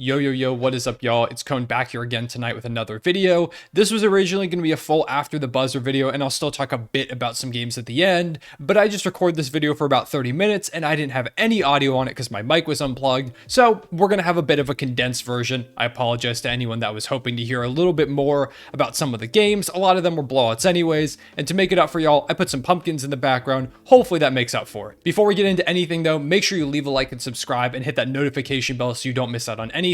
Yo, what is up, y'all? It's Cone back here again tonight with another video. This was originally going to be a full after the buzzer video, and I'll still talk a bit about some games at the end, but I just recorded this video for about 30 minutes, and I didn't have any audio on it because my mic was unplugged, so we're going to have a bit of a condensed version. I apologize to anyone that was hoping to hear a little bit more about some of the games. A lot of them were blowouts anyways, and to make it up for y'all, I put some pumpkins in the background. Hopefully that makes up for it. Before we get into anything though, make sure you leave a like and subscribe and hit that notification bell so you don't miss out on anything.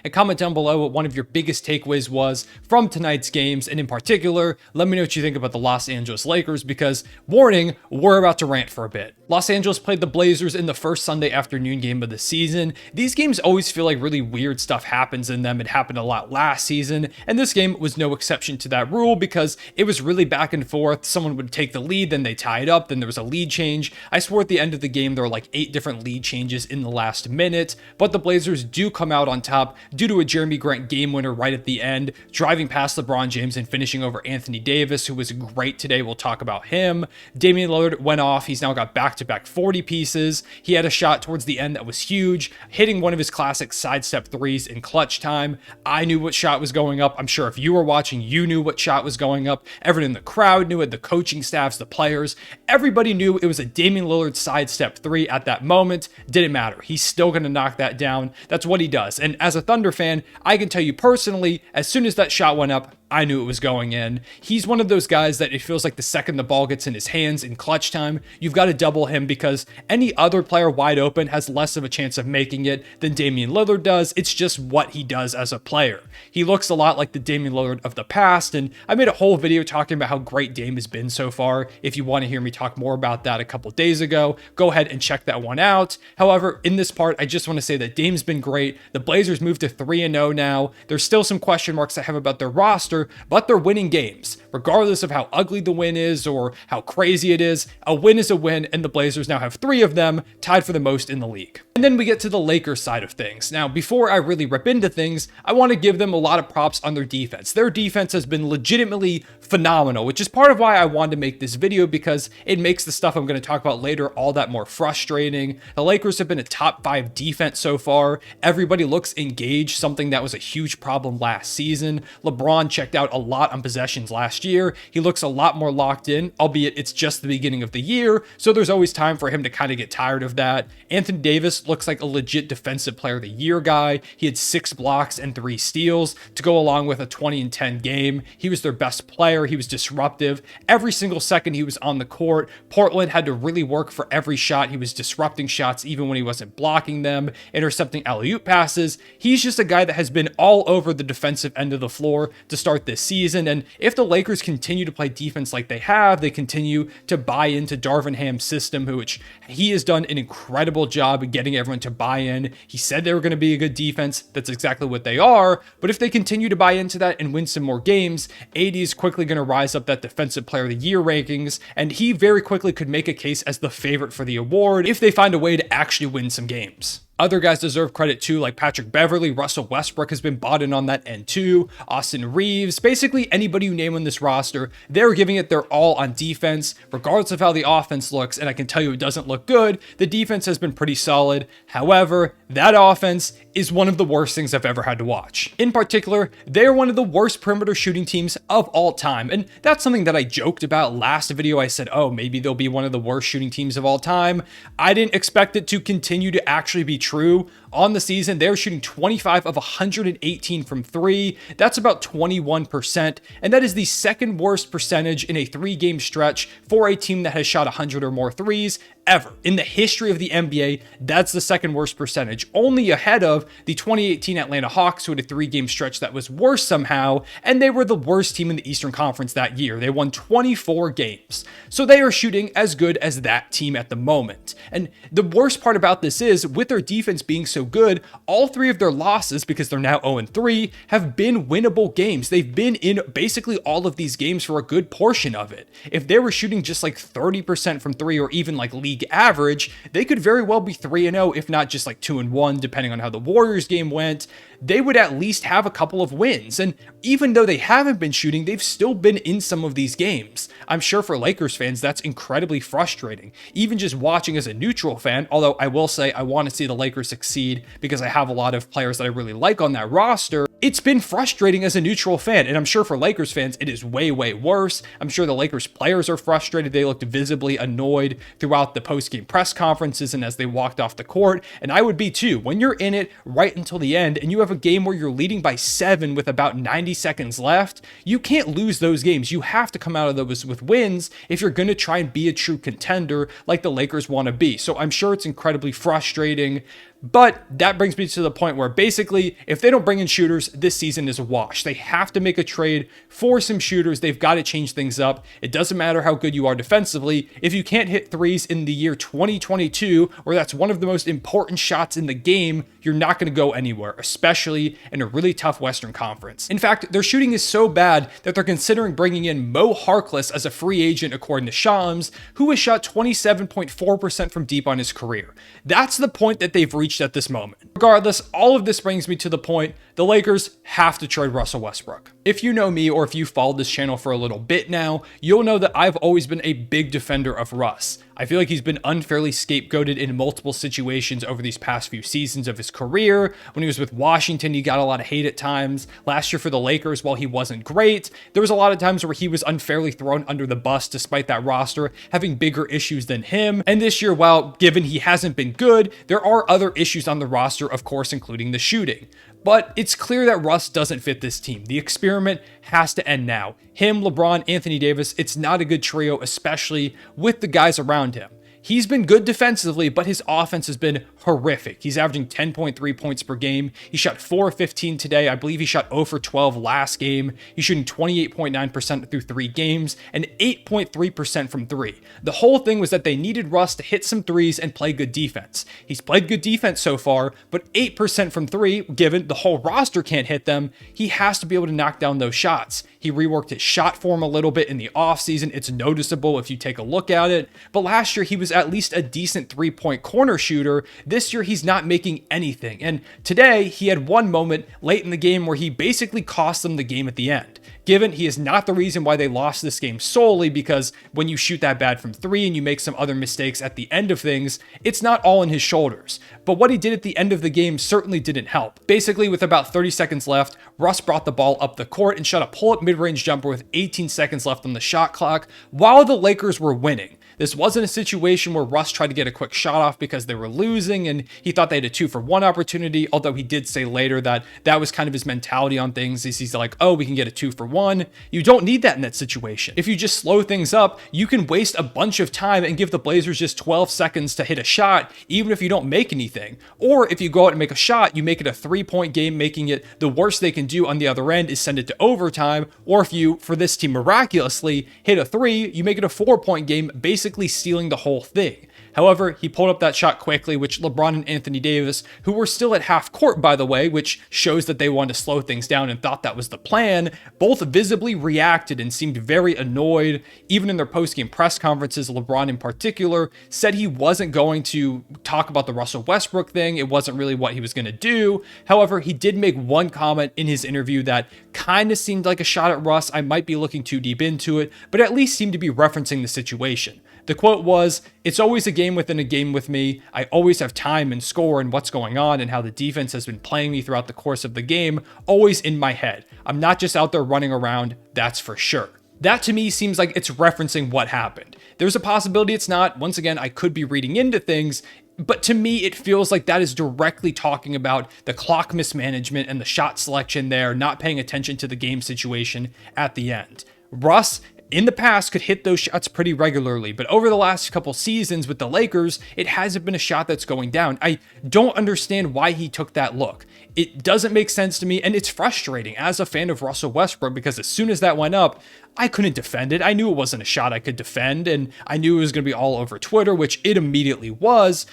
And comment down below what one of your biggest takeaways was from tonight's games, and in particular, let me know what you think about the Los Angeles Lakers, because, warning, we're about to rant for a bit. Los Angeles played the Blazers in the first Sunday afternoon game of the season. These games always feel like really weird stuff happens in them. It happened a lot last season, and this game was no exception to that rule because it was really back and forth. Someone would take the lead, then they tie it up, then there was a lead change. I swore at the end of the game there were like 8 different lead changes in the last minute, but the Blazers do come out on top due to a Jeremy Grant game winner right at the end, driving past LeBron James and finishing over Anthony Davis, who was great today. We'll talk about him. Damian Lillard went off. He's now got back-to-back 40 pieces. He had a shot towards the end that was huge, hitting one of his classic sidestep threes in clutch time. I knew what shot was going up. I'm sure if you were watching, you knew what shot was going up. Everyone in the crowd knew it, the coaching staffs, the players. Everybody knew it was a Damian Lillard sidestep three at that moment. Didn't matter. He's still going to knock that down. That's what he does. And as a Thunder fan, I can tell you personally, as soon as that shot went up, I knew it was going in. He's one of those guys that it feels like the second the ball gets in his hands in clutch time, you've got to double him because any other player wide open has less of a chance of making it than Damian Lillard does. It's just what he does as a player. He looks a lot like the Damian Lillard of the past, and I made a whole video talking about how great Dame has been so far. If you want to hear me talk more about that a couple days ago, go ahead and check that one out. However, in this part, I just want to say that Dame's been great. The Blazers moved to 3-0 now. There's still some question marks I have about their roster, but they're winning games. Regardless of how ugly the win is or how crazy it is, a win is a win, and the Blazers now have 3 of them, tied for the most in the league. And then we get to the Lakers side of things. Now, before I really rip into things, I want to give them a lot of props on their defense. Their defense has been legitimately phenomenal, which is part of why I wanted to make this video, because it makes the stuff I'm going to talk about later all that more frustrating. The Lakers have been a top 5 defense so far. Everybody looks engaged, something that was a huge problem last season. LeBron checked out a lot on possessions last year. He looks a lot more locked in, albeit it's just the beginning of the year, so there's always time for him to kind of get tired of that. Anthony Davis looks like a legit defensive player of the year guy. He had 6 blocks and 3 steals to go along with a 20-10 game. He was their best player. He was disruptive. Every single second he was on the court, Portland had to really work for every shot. He was disrupting shots even when he wasn't blocking them, intercepting alley-oop passes. He's just a guy that has been all over the defensive end of the floor to start this season, and if the Lakers continue to play defense like they have, they continue to buy into Darvin Ham's system, which he has done an incredible job getting everyone to buy in. He said they were going to be a good defense. That's exactly what they are, but if they continue to buy into that and win some more games, AD is quickly going to rise up that defensive player of the year rankings, and he very quickly could make a case as the favorite for the award if they find a way to actually win some games. Other guys deserve credit too, like Patrick Beverley. Russell Westbrook has been bought in on that end too. Austin Reeves, basically anybody you name on this roster, they're giving it their all on defense, regardless of how the offense looks. And I can tell you it doesn't look good. The defense has been pretty solid. However, that offense is one of the worst things I've ever had to watch. In particular, they are one of the worst perimeter shooting teams of all time. And that's something that I joked about last video. I said, oh, maybe they'll be one of the worst shooting teams of all time. I didn't expect it to continue to actually be true. On the season, they're shooting 25 of 118 from 3. That's about 21%, and that is the second worst percentage in a 3-game stretch for a team that has shot 100 or more threes ever. In the history of the NBA, that's the second worst percentage, only ahead of the 2018 Atlanta Hawks, who had a 3-game stretch that was worse somehow, and they were the worst team in the Eastern Conference that year. They won 24 games. So they are shooting as good as that team at the moment. And the worst part about this is, with their defense being so good, all 3 of their losses, because they're now 0-3, have been winnable games. They've been in basically all of these games for a good portion of it. If they were shooting just like 30% from 3 or even like league average, they could very well be 3-0, if not just like 2-1, depending on how the Warriors game went. they would at least have a couple of wins. And even though they haven't been shooting, they've still been in some of these games. I'm sure for Lakers fans, that's incredibly frustrating. Even just watching as a neutral fan, although I will say I want to see the Lakers succeed because I have a lot of players that I really like on that roster. It's been frustrating as a neutral fan, and I'm sure for Lakers fans, it is way, way worse. I'm sure the Lakers players are frustrated. They looked visibly annoyed throughout the post-game press conferences and as they walked off the court, and I would be too. When you're in it right until the end, and you have a game where you're leading by 7 with about 90 seconds left, you can't lose those games. You have to come out of those with wins if you're going to try and be a true contender like the Lakers want to be. So I'm sure it's incredibly frustrating. But that brings me to the point where basically, if they don't bring in shooters, this season is a wash. They have to make a trade for some shooters. They've got to change things up. It doesn't matter how good you are defensively. If you can't hit threes in the year 2022, where that's one of the most important shots in the game, you're not going to go anywhere, especially in a really tough Western Conference. In fact, their shooting is so bad that they're considering bringing in Mo Harkless as a free agent, according to Shams, who has shot 27.4% from deep on his career. That's the point that they've reached at this moment. Regardless, all of this brings me to the point the Lakers have to trade Russell Westbrook. If you know me or if you've followed this channel for a little bit now, you'll know that I've always been a big defender of Russ. I feel like he's been unfairly scapegoated in multiple situations over these past few seasons of his career. When he was with Washington, he got a lot of hate at times. Last year for the Lakers, while he wasn't great, there was a lot of times where he was unfairly thrown under the bus despite that roster having bigger issues than him. And this year, while given he hasn't been good, there are other issues on the roster, of course, including the shooting. But it's clear that Russ doesn't fit this team. The experiment has to end now. Him, LeBron, Anthony Davis, it's not a good trio, especially with the guys around him. He's been good defensively, but his offense has been horrific. He's averaging 10.3 points per game. He shot 4 of 15 today. I believe he shot 0 for 12 last game. He's shooting 28.9% through 3 games and 8.3% from 3. The whole thing was that they needed Russ to hit some threes and play good defense. He's played good defense so far, but 8% from 3, given the whole roster can't hit them, he has to be able to knock down those shots. He reworked his shot form a little bit in the offseason. It's noticeable if you take a look at it. But last year, he was at least a decent 3-point corner shooter. This year, he's not making anything. And today, he had one moment late in the game where he basically cost them the game at the end. Given he is not the reason why they lost this game solely, because when you shoot that bad from 3 and you make some other mistakes at the end of things, it's not all on his shoulders. But what he did at the end of the game certainly didn't help. Basically, with about 30 seconds left, Russ brought the ball up the court and shot a pull-up mid-range jumper with 18 seconds left on the shot clock while the Lakers were winning. This wasn't a situation where Russ tried to get a quick shot off because they were losing and he thought they had a 2-for-1 opportunity, although he did say later that that was kind of his mentality on things. He's like, oh, we can get a 2-for-1. You don't need that in that situation. If you just slow things up, you can waste a bunch of time and give the Blazers just 12 seconds to hit a shot, even if you don't make anything. Or if you go out and make a shot, you make it a 3-point game, making it the worst they can do on the other end is send it to overtime. Or if you, for this team miraculously, hit a 3, you make it a 4-point game, basically stealing the whole thing. However, he pulled up that shot quickly, which LeBron and Anthony Davis, who were still at half court, by the way, which shows that they wanted to slow things down and thought that was the plan, both visibly reacted and seemed very annoyed. Even in their post-game press conferences, LeBron in particular said he wasn't going to talk about the Russell Westbrook thing. It wasn't really what he was going to do. However, he did make one comment in his interview that kind of seemed like a shot at Russ. I might be looking too deep into it, but at least seemed to be referencing the situation. The quote was, "It's always a game within a game with me. I always have time and score and what's going on and how the defense has been playing me throughout the course of the game, always in my head. I'm not just out there running around, that's for sure." That to me seems like it's referencing what happened. There's a possibility it's not. Once again, I could be reading into things, but to me, it feels like that is directly talking about the clock mismanagement and the shot selection there, not paying attention to the game situation at the end. Russ, in the past, could hit those shots pretty regularly, but over the last couple seasons with the Lakers, it hasn't been a shot that's going down. I don't understand why he took that look. It doesn't make sense to me, and it's frustrating as a fan of Russell Westbrook, because as soon as that went up, I couldn't defend it. I knew it wasn't a shot I could defend, and I knew it was going to be all over Twitter, which it immediately was.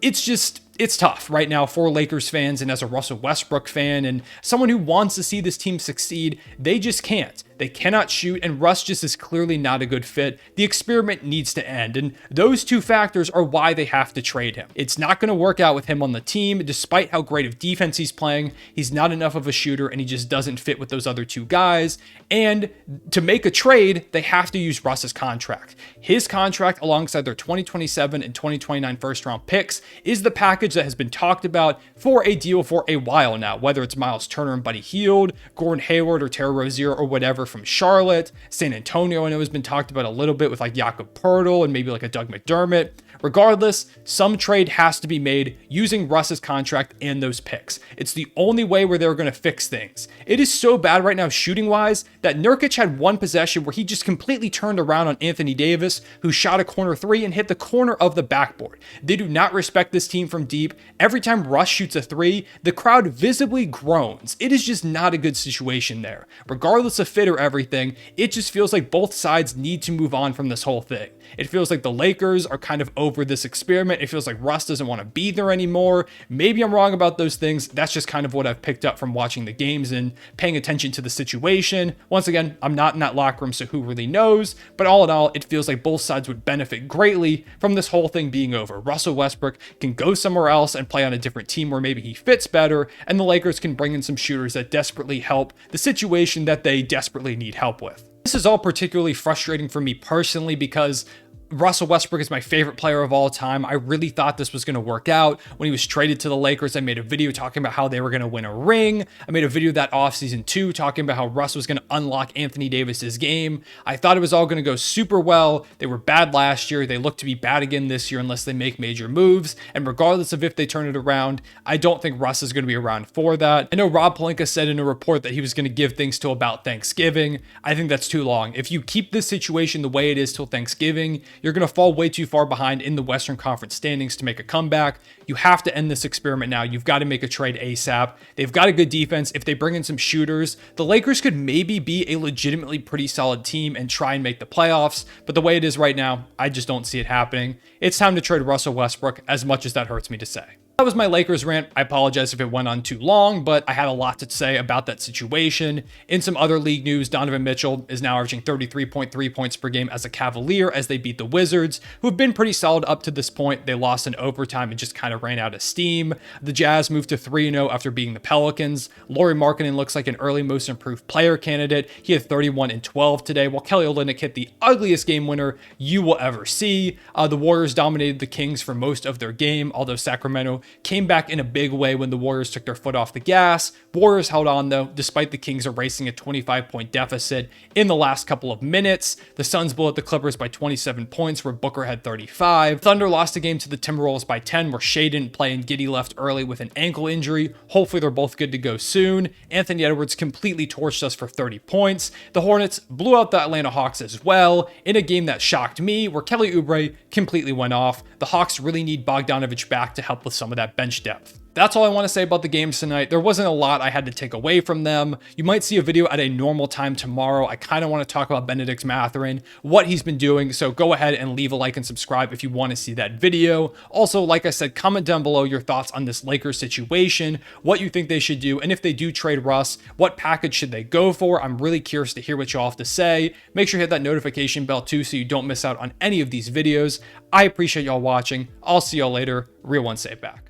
It's tough right now for Lakers fans, and as a Russell Westbrook fan and someone who wants to see this team succeed, they just can't. They cannot shoot, and Russ just is clearly not a good fit. The experiment needs to end, and those two factors are why they have to trade him. It's not going to work out with him on the team, despite how great of defense he's playing. He's not enough of a shooter, and he just doesn't fit with those other two guys. And to make a trade, they have to use Russ's contract. His contract, alongside their 2027 and 2029 first-round picks, is the package that has been talked about for a deal for a while now, whether it's Miles Turner and Buddy Hield, Gordon Hayward or Terry Rozier or whatever from Charlotte. San Antonio, I know, has been talked about a little bit with like Jakob Poeltl and maybe like a Doug McDermott. Regardless, some trade has to be made using Russ's contract and those picks. It's the only way where they're going to fix things. It is so bad right now shooting-wise that Nurkic had one possession where he just completely turned around on Anthony Davis, who shot a corner three and hit the corner of the backboard. They do not respect this team from deep. Every time Russ shoots a three, the crowd visibly groans. It is just not a good situation there. Regardless of fit or everything, it just feels like both sides need to move on from this whole thing. It feels like the Lakers are kind of over this experiment. It feels like Russ doesn't want to be there anymore. Maybe I'm wrong about those things. That's just kind of what I've picked up from watching the games and paying attention to the situation. Once again, I'm not in that locker room, so who really knows? But all in all, it feels like both sides would benefit greatly from this whole thing being over. Russell Westbrook can go somewhere else and play on a different team where maybe he fits better, and the Lakers can bring in some shooters that desperately help the situation that they desperately need help with. This is all particularly frustrating for me personally because Russell Westbrook is my favorite player of all time. I really thought this was going to work out. When he was traded to the Lakers, I made a video talking about how they were going to win a ring. I made a video that offseason too, talking about how Russ was going to unlock Anthony Davis's game. I thought it was all going to go super well. They were bad last year. They look to be bad again this year unless they make major moves. And regardless of if they turn it around, I don't think Russ is going to be around for that. I know Rob Pelinka said in a report that he was going to give things till about Thanksgiving. I think that's too long. If you keep this situation the way it is till Thanksgiving, you're going to fall way too far behind in the Western Conference standings to make a comeback. You have to end this experiment now. You've got to make a trade ASAP. They've got a good defense. If they bring in some shooters, the Lakers could maybe be a legitimately pretty solid team and try and make the playoffs. But the way it is right now, I just don't see it happening. It's time to trade Russell Westbrook, as much as that hurts me to say. That was my Lakers rant. I apologize if it went on too long, but I had a lot to say about that situation. In some other league news, Donovan Mitchell is now averaging 33.3 points per game as a Cavalier as they beat the Wizards, who have been pretty solid up to this point. They lost in overtime and just kind of ran out of steam. The Jazz moved to 3-0 after beating the Pelicans. Lauri Markkanen looks like an early most improved player candidate. He had 31 and 12 today, while Kelly Olynyk hit the ugliest game winner you will ever see. The Warriors dominated the Kings for most of their game, although Sacramento came back in a big way when the Warriors took their foot off the gas. Warriors held on though, despite the Kings erasing a 25-point deficit in the last couple of minutes. The Suns blew out the Clippers by 27 points where Booker had 35. Thunder lost the game to the Timberwolves by 10 where Shea didn't play and Giddey left early with an ankle injury. Hopefully they're both good to go soon. Anthony Edwards completely torched us for 30 points. The Hornets blew out the Atlanta Hawks as well in a game that shocked me where Kelly Oubre completely went off. The Hawks really need Bogdanovich back to help with some of that bench depth. That's all I want to say about the games tonight. There wasn't a lot I had to take away from them. You might see a video at a normal time tomorrow. I kind of want to talk about Benedict Mathurin, what he's been doing. So go ahead and leave a like and subscribe if you want to see that video. Also, like I said, comment down below your thoughts on this Lakers situation, what you think they should do, and if they do trade Russ, what package should they go for? I'm really curious to hear what y'all have to say. Make sure you hit that notification bell too so you don't miss out on any of these videos. I appreciate y'all watching. I'll see y'all later. Real One Save Back.